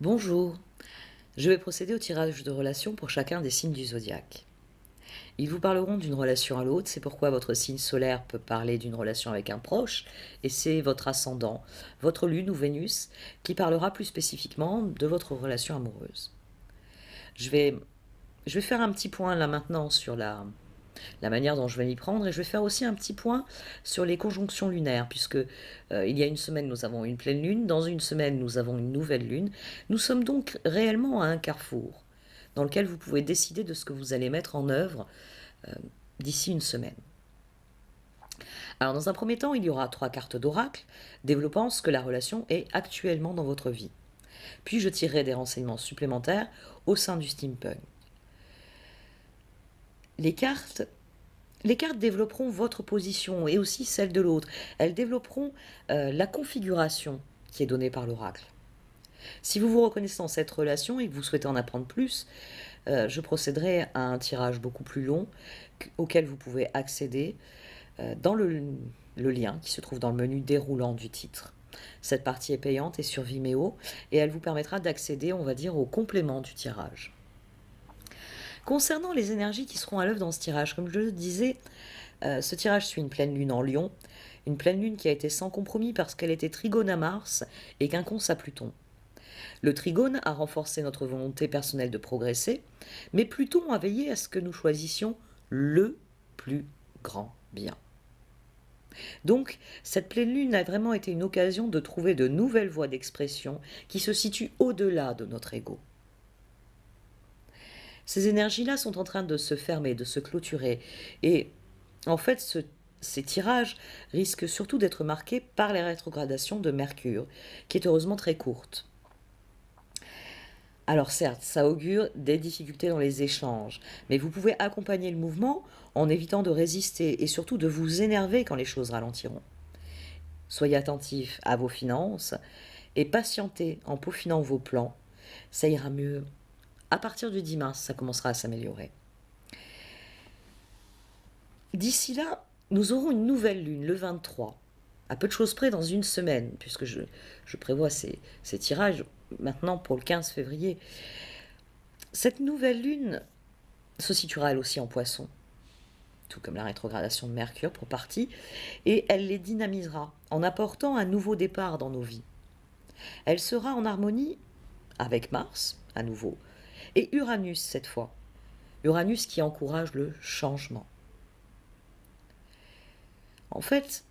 Bonjour, je vais procéder au tirage de relations pour chacun des signes du zodiaque. Ils vous parleront d'une relation à l'autre, c'est pourquoi votre signe solaire peut parler d'une relation avec un proche, et c'est votre ascendant, votre lune ou Vénus, qui parlera plus spécifiquement de votre relation amoureuse. Je vais, je vais faire un petit point là maintenant sur la manière dont je vais m'y prendre, et je vais faire aussi un petit point sur les conjonctions lunaires, puisque il y a une semaine nous avons une pleine lune, dans une semaine nous avons une nouvelle lune. Nous sommes donc réellement à un carrefour dans lequel vous pouvez décider de ce que vous allez mettre en œuvre euh, d'ici une semaine. Alors dans un premier temps, il y aura 3 cartes d'oracle développant ce que la relation est actuellement dans votre vie. Puis je tirerai des renseignements supplémentaires au sein du steampunk. Les cartes Les cartes développeront votre position et aussi celle de l'autre. Elles développeront la configuration qui est donnée par l'oracle. Si vous vous reconnaissez dans cette relation et que vous souhaitez en apprendre plus, je procéderai à un tirage beaucoup plus long auquel vous pouvez accéder dans le lien qui se trouve dans le menu déroulant du titre. Cette partie est payante et sur Vimeo et elle vous permettra d'accéder, on va dire, au complément du tirage. Concernant les énergies qui seront à l'œuvre dans ce tirage, comme je le disais, ce tirage suit une pleine lune en Lion, une pleine lune qui a été sans compromis parce qu'elle était trigone à Mars et quinconce à Pluton. Le trigone a renforcé notre volonté personnelle de progresser, mais Pluton a veillé à ce que nous choisissions le plus grand bien. Donc, cette pleine lune a vraiment été une occasion de trouver de nouvelles voies d'expression qui se situent au-delà de notre ego. Ces énergies-là sont en train de se fermer, de se clôturer, et en fait, ces tirages risquent surtout d'être marqués par les rétrogradations de Mercure, qui est heureusement très courte. Alors certes, ça augure des difficultés dans les échanges, mais vous pouvez accompagner le mouvement en évitant de résister et surtout de vous énerver quand les choses ralentiront. Soyez attentif à vos finances et patientez en peaufinant vos plans. Ça ira mieux. À partir du 10 mars, ça commencera à s'améliorer. D'ici là, nous aurons une nouvelle lune, le 23, à peu de choses près dans une semaine, puisque je prévois ces tirages maintenant pour le 15 février. Cette nouvelle lune se situera elle aussi en poisson, tout comme la rétrogradation de Mercure pour partie, et elle les dynamisera en apportant un nouveau départ dans nos vies. Elle sera en harmonie avec Mars, à nouveau, et Uranus cette fois. Uranus qui encourage le changement. En fait,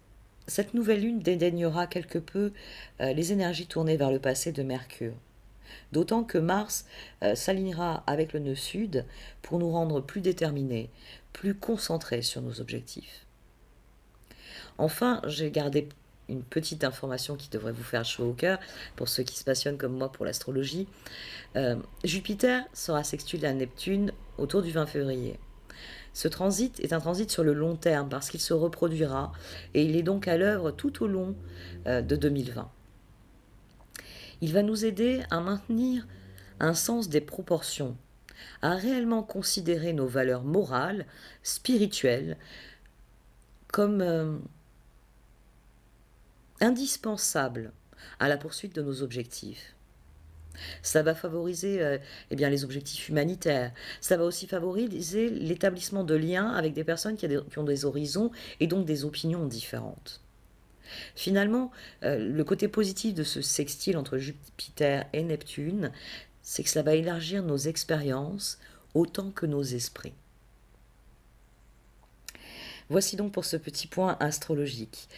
cette nouvelle lune dédaignera quelque peu les énergies tournées vers le passé de Mercure. D'autant que Mars s'alignera avec le nœud sud pour nous rendre plus déterminés, plus concentrés sur nos objectifs. Enfin, j'ai gardé une petite information qui devrait vous faire chaud au cœur pour ceux qui se passionnent comme moi pour l'astrologie. Jupiter sera sextile à Neptune autour du 20 février. Ce transit est un transit sur le long terme parce qu'il se reproduira et il est donc à l'œuvre tout au long de 2020. Il va nous aider à maintenir un sens des proportions, à réellement considérer nos valeurs morales, spirituelles, comme indispensables à la poursuite de nos objectifs. Ça va favoriser eh bien, les objectifs humanitaires. Ça va aussi favoriser l'établissement de liens avec des personnes qui ont des horizons et donc des opinions différentes. Finalement, le côté positif de ce sextile entre Jupiter et Neptune, c'est que cela va élargir nos expériences autant que nos esprits. Voici donc pour ce petit point astrologique.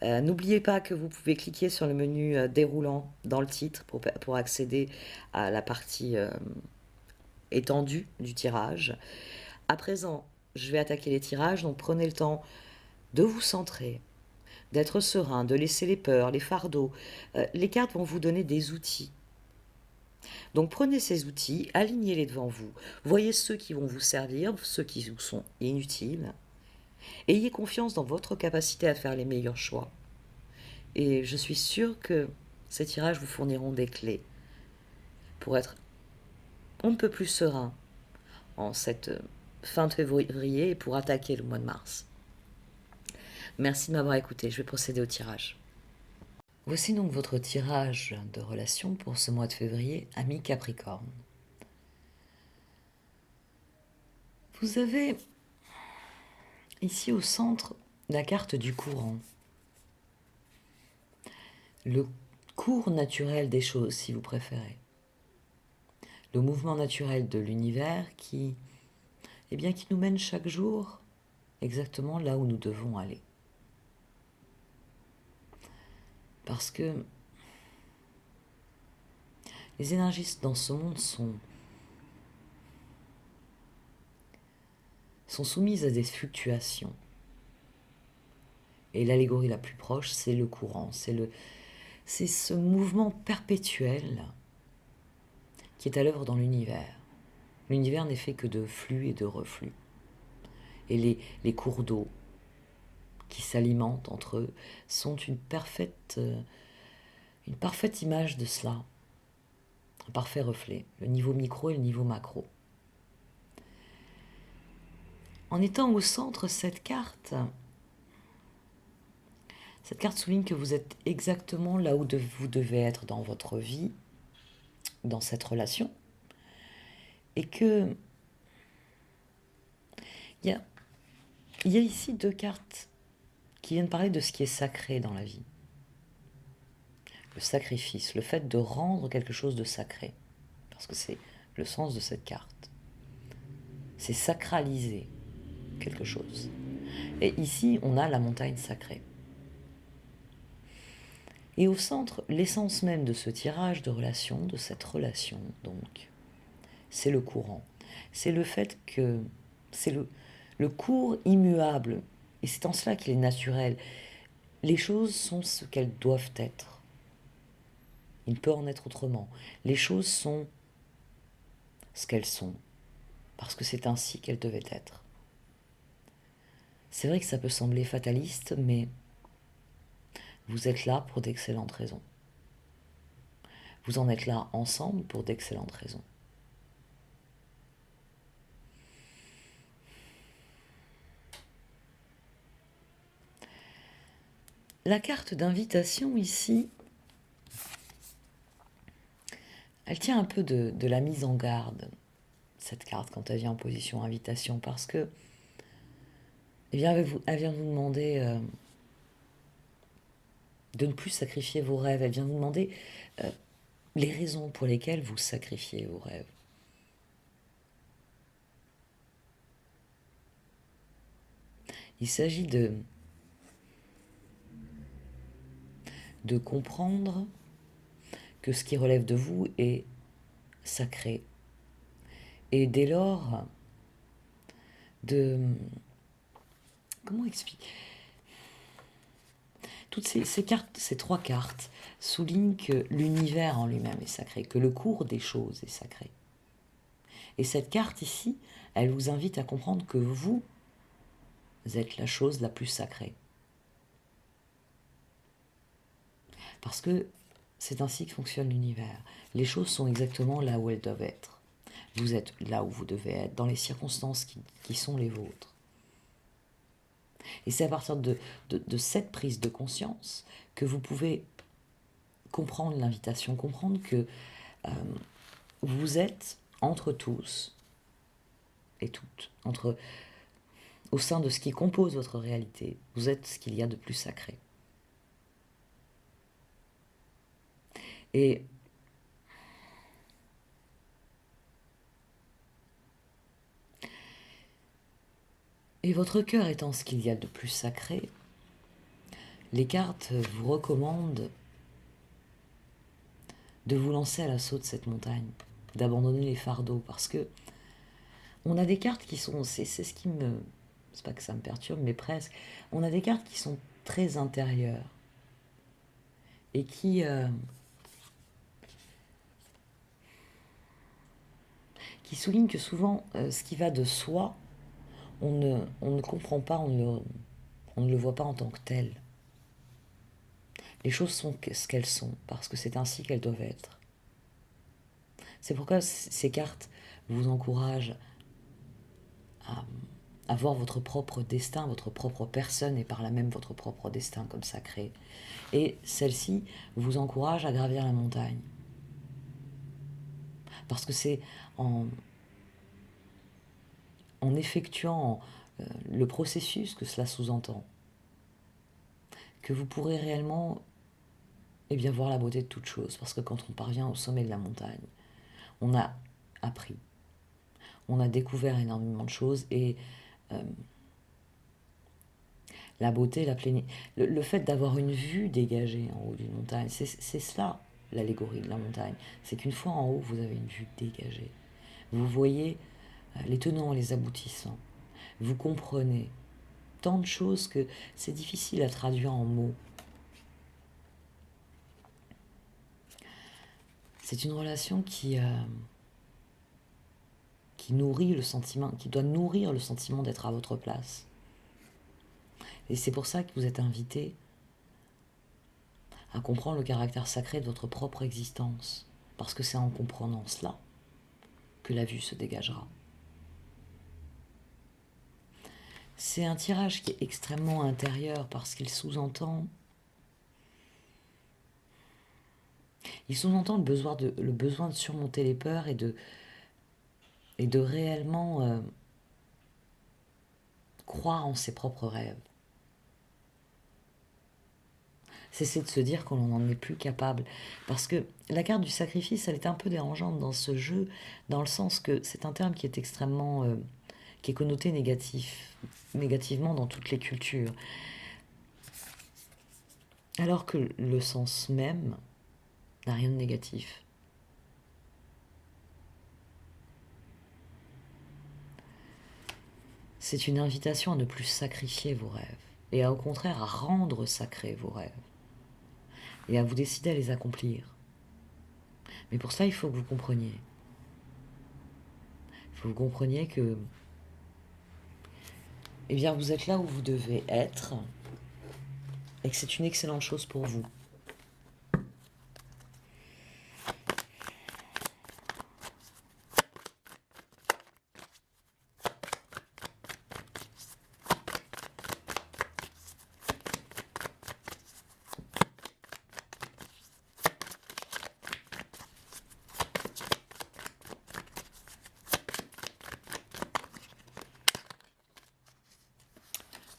N'oubliez pas que vous pouvez cliquer sur le menu déroulant dans le titre pour accéder à la partie étendue du tirage. À présent, je vais attaquer les tirages, donc prenez le temps de vous centrer, d'être serein, de laisser les peurs, les fardeaux. Les cartes vont vous donner des outils. Donc prenez ces outils, alignez-les devant vous. Voyez ceux qui vont vous servir, ceux qui vous sont inutiles. Ayez confiance dans votre capacité à faire les meilleurs choix. Et je suis sûre que ces tirages vous fourniront des clés pour être on ne peut plus serein en cette fin de février et pour attaquer le mois de mars. Merci de m'avoir écouté, je vais procéder au tirage. Voici donc votre tirage de relation pour ce mois de février, ami Capricorne. Vous avez ici au centre la carte du courant. Le cours naturel des choses, si vous préférez. Le mouvement naturel de l'univers qui nous mène chaque jour exactement là où nous devons aller. Parce que les énergies dans ce monde sont soumises à des fluctuations. Et l'allégorie la plus proche, c'est le courant, c'est ce mouvement perpétuel qui est à l'œuvre dans l'univers. L'univers n'est fait que de flux et de reflux. Et les cours d'eau qui s'alimentent entre eux sont une parfaite image de cela, un parfait reflet, le niveau micro et le niveau macro. En étant au centre, cette carte souligne que vous êtes exactement là où vous devez être dans votre vie, dans cette relation, et que il y a ici deux cartes qui viennent parler de ce qui est sacré dans la vie. Le sacrifice, le fait de rendre quelque chose de sacré, parce que c'est le sens de cette carte. C'est sacraliser quelque chose. Et ici, on a la montagne sacrée. Et au centre, l'essence même de ce tirage de relation, de cette relation, donc, c'est le courant. C'est le fait que c'est le cours immuable. Et c'est en cela qu'il est naturel. Les choses sont ce qu'elles doivent être. Il ne peut en être autrement. Les choses sont ce qu'elles sont, parce que c'est ainsi qu'elles devaient être. C'est vrai que ça peut sembler fataliste, mais vous êtes là pour d'excellentes raisons. Vous en êtes là ensemble pour d'excellentes raisons. La carte d'invitation ici, elle tient un peu de la mise en garde, cette carte, quand elle vient en position invitation, parce que elle vient vous demander de ne plus sacrifier vos rêves. Elle vient vous demander les raisons pour lesquelles vous sacrifiez vos rêves. Il s'agit de comprendre que ce qui relève de vous est sacré. Et dès lors, comment expliquer ? Toutes ces cartes, ces trois cartes, soulignent que l'univers en lui-même est sacré, que le cours des choses est sacré. Et cette carte ici, elle vous invite à comprendre que vous êtes la chose la plus sacrée. Parce que c'est ainsi que fonctionne l'univers. Les choses sont exactement là où elles doivent être. Vous êtes là où vous devez être, dans les circonstances qui sont les vôtres. Et c'est à partir de cette prise de conscience que vous pouvez comprendre l'invitation, comprendre que vous êtes entre tous et toutes, au sein de ce qui compose votre réalité, vous êtes ce qu'il y a de plus sacré. Et votre cœur étant ce qu'il y a de plus sacré, les cartes vous recommandent de vous lancer à l'assaut de cette montagne, d'abandonner les fardeaux, parce que on a des cartes qui sont, c'est ce qui me, c'est pas que ça me perturbe, mais presque, on a des cartes qui sont très intérieures et qui soulignent que souvent ce qui va de soi, on ne comprend pas, on ne le voit pas en tant que tel. Les choses sont ce qu'elles sont, parce que c'est ainsi qu'elles doivent être. C'est pourquoi ces cartes vous encouragent avoir votre propre destin, votre propre personne et par là même votre propre destin comme sacré. Et celle-ci vous encourage à gravir la montagne. Parce que c'est en effectuant le processus que cela sous-entend que vous pourrez réellement voir la beauté de toute chose. Parce que quand on parvient au sommet de la montagne, on a appris, on a découvert énormément de choses et la beauté, le fait d'avoir une vue dégagée en haut d'une montagne, c'est cela l'allégorie de la montagne. C'est qu'une fois en haut, vous avez une vue dégagée. Vous voyez les tenants, les aboutissants. Vous comprenez tant de choses que c'est difficile à traduire en mots. C'est une relation qui nourrit le sentiment, qui doit nourrir le sentiment d'être à votre place. Et c'est pour ça que vous êtes invité à comprendre le caractère sacré de votre propre existence. Parce que c'est en comprenant cela que la vue se dégagera. C'est un tirage qui est extrêmement intérieur parce qu'il sous-entend le besoin de surmonter les peurs et de réellement croire en ses propres rêves. Cesser de se dire qu'on n'en est plus capable. Parce que la carte du sacrifice, elle est un peu dérangeante dans ce jeu, dans le sens que c'est un terme qui est extrêmement... qui est connoté négativement dans toutes les cultures. Alors que le sens même n'a rien de négatif. C'est une invitation à ne plus sacrifier vos rêves, et au contraire à rendre sacrés vos rêves, et à vous décider à les accomplir. Mais pour ça, il faut que vous compreniez. Il faut que vous compreniez que vous êtes là où vous devez être, et que c'est une excellente chose pour vous.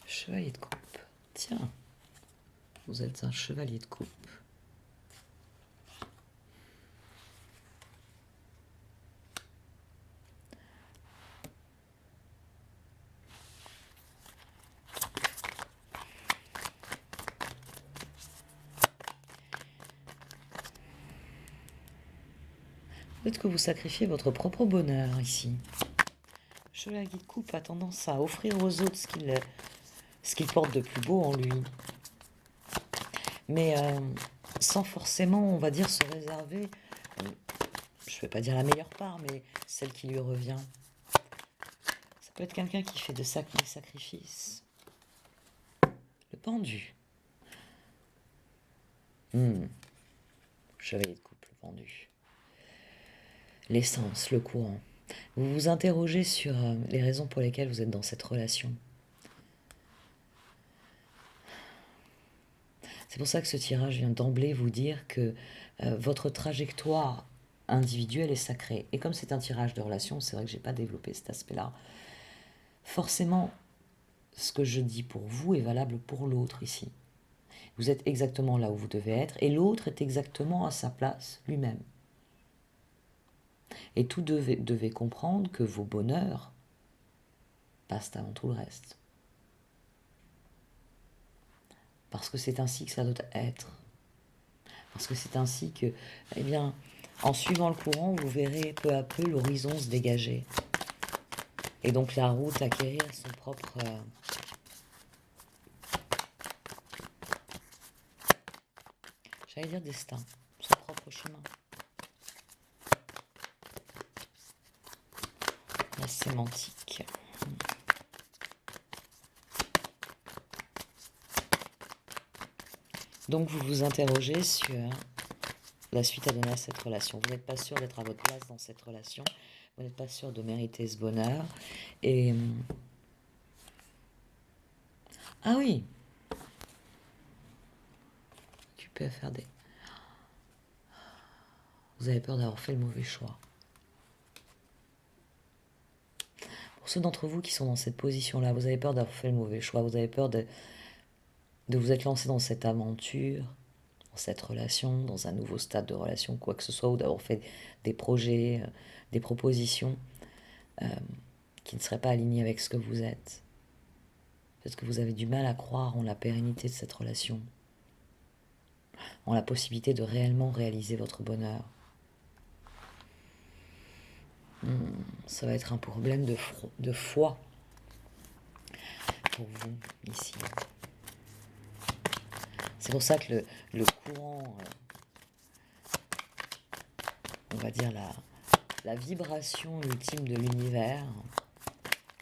Chevalier de coupe. Tiens, vous êtes un chevalier de coupe. Peut-être que vous sacrifiez votre propre bonheur ici. Le chevalier de coupe a tendance à offrir aux autres ce qu'il porte de plus beau en lui. Mais sans forcément, on va dire, se réserver, je ne vais pas dire la meilleure part, mais celle qui lui revient. Ça peut être quelqu'un qui fait des sacrifices. Le pendu. Chevalier de coupe, le pendu. L'essence, le courant. Vous vous interrogez sur les raisons pour lesquelles vous êtes dans cette relation. C'est pour ça que ce tirage vient d'emblée vous dire que votre trajectoire individuelle est sacrée. Et comme c'est un tirage de relation, c'est vrai que je n'ai pas développé cet aspect-là. Forcément, ce que je dis pour vous est valable pour l'autre ici. Vous êtes exactement là où vous devez être et l'autre est exactement à sa place lui-même. Et tout devez comprendre que vos bonheurs passent avant tout le reste. Parce que c'est ainsi que ça doit être. Parce que c'est ainsi que, en suivant le courant, vous verrez peu à peu l'horizon se dégager. Et donc la route acquérir son propre... j'allais dire destin, son propre chemin. La sémantique. Donc vous vous interrogez sur la suite à donner à cette relation. Vous n'êtes pas sûr d'être à votre place dans cette relation. Vous n'êtes pas sûr de mériter ce bonheur. Et Ah oui, occupé à faire des... Vous avez peur d'avoir fait le mauvais choix. Pour ceux d'entre vous qui sont dans cette position-là, vous avez peur d'avoir fait le mauvais choix, vous avez peur de vous être lancé dans cette aventure, dans cette relation, dans un nouveau stade de relation, quoi que ce soit, ou d'avoir fait des projets, des propositions qui ne seraient pas alignées avec ce que vous êtes. Peut-être que vous avez du mal à croire en la pérennité de cette relation, en la possibilité de réellement réaliser votre bonheur. Ça va être un problème de foi pour vous ici. C'est pour ça que le courant, on va dire la vibration ultime de l'univers,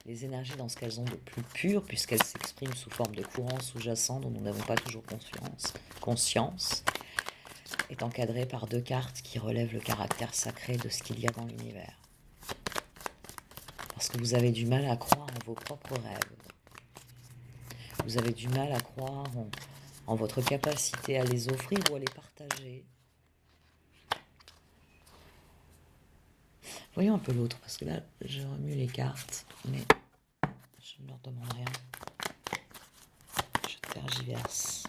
les énergies dans ce qu'elles ont de plus pur, puisqu'elles s'expriment sous forme de courants sous-jacents dont nous n'avons pas toujours conscience, est encadrée par 2 cartes qui relèvent le caractère sacré de ce qu'il y a dans l'univers. Parce que vous avez du mal à croire en vos propres rêves. Vous avez du mal à croire en votre capacité à les offrir ou à les partager. Voyons un peu l'autre, parce que là, je remue les cartes, mais je ne leur demande rien. Je tergiverse.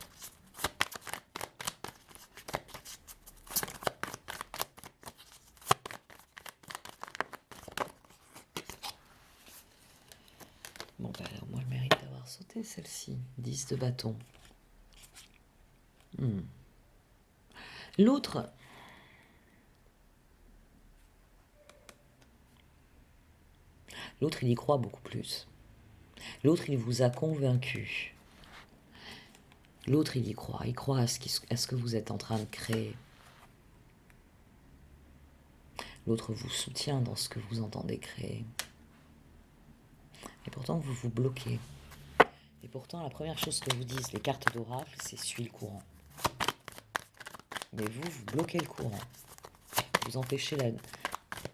Bon, bah alors moi, je mérite d'avoir sauté celle-ci. 10 de bâton. L'autre... L'autre, il y croit beaucoup plus. L'autre, il vous a convaincu. L'autre, il y croit. Il croit à ce que vous êtes en train de créer. L'autre vous soutient dans ce que vous entendez créer. Et pourtant, vous vous bloquez. Et pourtant, la première chose que vous disent les cartes d'oracle, c'est « suis le courant ». Mais vous bloquez le courant. Vous empêchez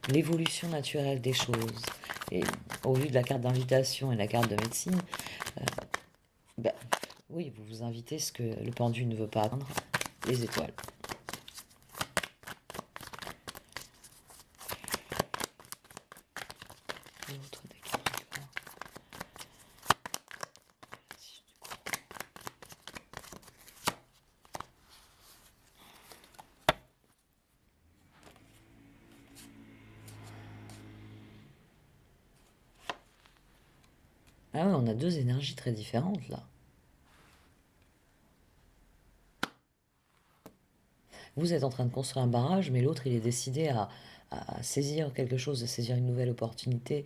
l'évolution naturelle des choses. Et au vu de la carte d'invitation et la carte de médecine, oui, vous vous invitez ce que le pendu ne veut pas atteindre, les étoiles. L'autre des Capricornes. Ah ouais, on a 2 énergies très différentes là. Vous êtes en train de construire un barrage, mais l'autre, il est décidé à saisir quelque chose, à saisir une nouvelle opportunité.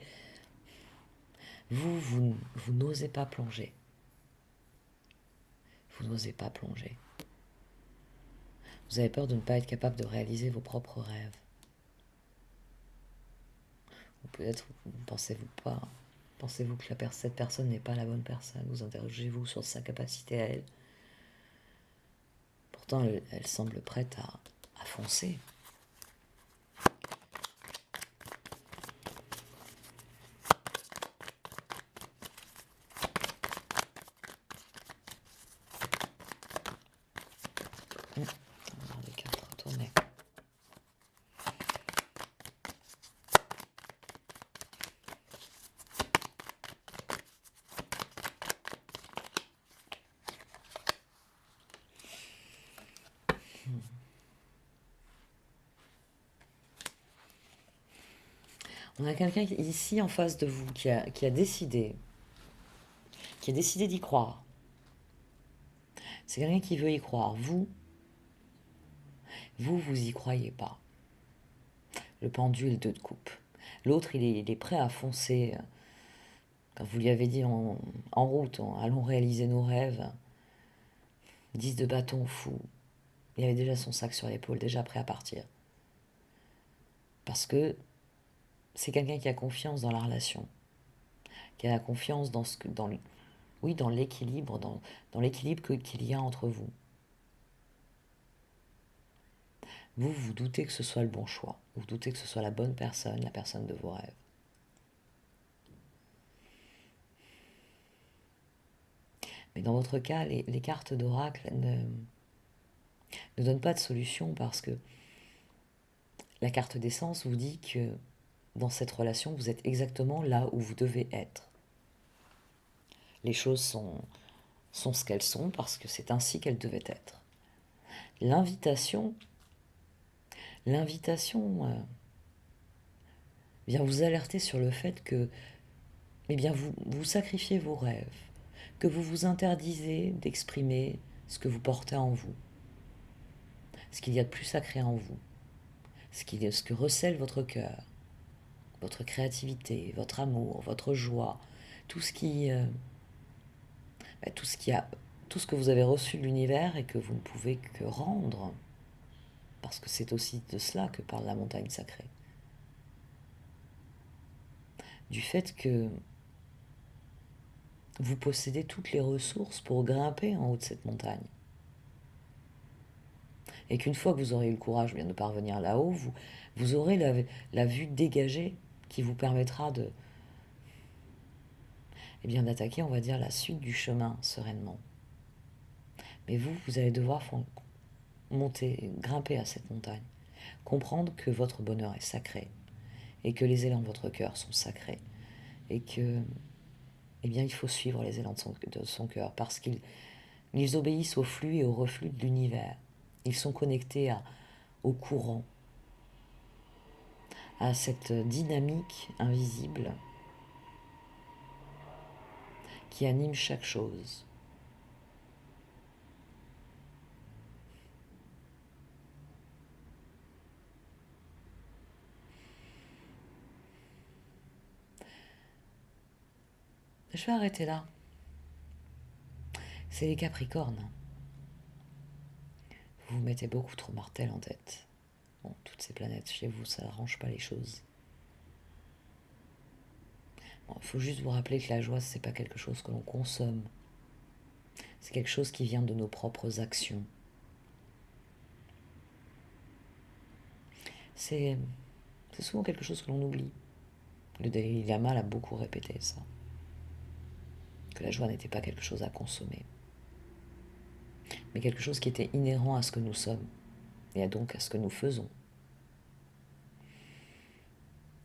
Vous n'osez pas plonger. Vous n'osez pas plonger. Vous avez peur de ne pas être capable de réaliser vos propres rêves. Ou peut-être, pensez-vous pas, pensez-vous que cette personne n'est pas la bonne personne. Vous interrogez-vous sur sa capacité à elle. Pourtant, elle semble prête à foncer. On va voir les cartes retournées. On a quelqu'un ici en face de vous qui a décidé d'y croire. C'est quelqu'un qui veut y croire. Vous y croyez pas. Le pendule 2 de coupe. L'autre, il est prêt à foncer. Quand vous lui avez dit en route, allons réaliser nos rêves. 10 de bâton fou. Il avait déjà son sac sur l'épaule, déjà prêt à partir. Parce que c'est quelqu'un qui a confiance dans la relation. Qui a confiance dans l'équilibre, dans l'équilibre qu'il y a entre vous. Vous doutez que ce soit le bon choix. Vous doutez que ce soit la bonne personne, la personne de vos rêves. Mais dans votre cas, les cartes d'oracle ne donnent pas de solution parce que la carte d'essence vous dit que dans cette relation, vous êtes exactement là où vous devez être. Les choses sont ce qu'elles sont parce que c'est ainsi qu'elles devaient être. L'invitation, l'invitation vient vous alerter sur le fait que eh bien, vous sacrifiez vos rêves, que vous vous interdisez d'exprimer ce que vous portez en vous, ce qu'il y a de plus sacré en vous, ce que recèle votre cœur, votre créativité, votre amour, votre joie, tout ce qui, tout ce qui a, tout ce que vous avez reçu de l'univers et que vous ne pouvez que rendre, parce que c'est aussi de cela que parle la montagne sacrée. Du fait que vous possédez toutes les ressources pour grimper en haut de cette montagne. Et qu'une fois que vous aurez eu le courage bien de parvenir là-haut, vous aurez la vue dégagée qui vous permettra d'attaquer, on va dire, la suite du chemin sereinement. Mais vous allez devoir monter, grimper à cette montagne, comprendre que votre bonheur est sacré et que les élans de votre cœur sont sacrés et que, il faut suivre les élans de son cœur parce qu'ils obéissent au flux et au reflux de l'univers. Ils sont connectés au courant, à cette dynamique invisible qui anime chaque chose. Je vais arrêter là. C'est les Capricornes. Vous vous mettez beaucoup trop Martel en tête. Bon, toutes ces planètes chez vous, ça n'arrange pas les choses. Bon, il faut juste vous rappeler que la joie, c'est pas quelque chose que l'on consomme. C'est quelque chose qui vient de nos propres actions. C'est souvent quelque chose que l'on oublie. Le Dalai Lama l'a beaucoup répété, ça. Que la joie n'était pas quelque chose à consommer, mais quelque chose qui était inhérent à ce que nous sommes, et donc à ce que nous faisons.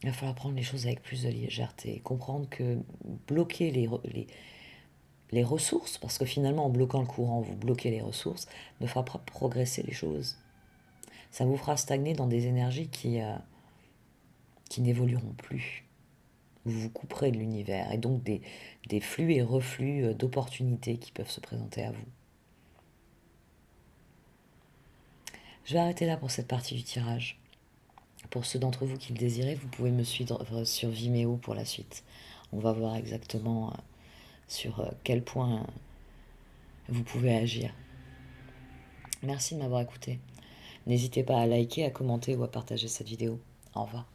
Il va falloir prendre les choses avec plus de légèreté, comprendre que bloquer les ressources, parce que finalement en bloquant le courant, vous bloquez les ressources, ne fera pas progresser les choses. Ça vous fera stagner dans des énergies qui n'évolueront plus. Vous vous couperez de l'univers et donc des flux et reflux d'opportunités qui peuvent se présenter à vous. Je vais arrêter là pour cette partie du tirage. Pour ceux d'entre vous qui le désirez, vous pouvez me suivre sur Vimeo pour la suite. On va voir exactement sur quel point vous pouvez agir. Merci de m'avoir écouté. N'hésitez pas à liker, à commenter ou à partager cette vidéo. Au revoir.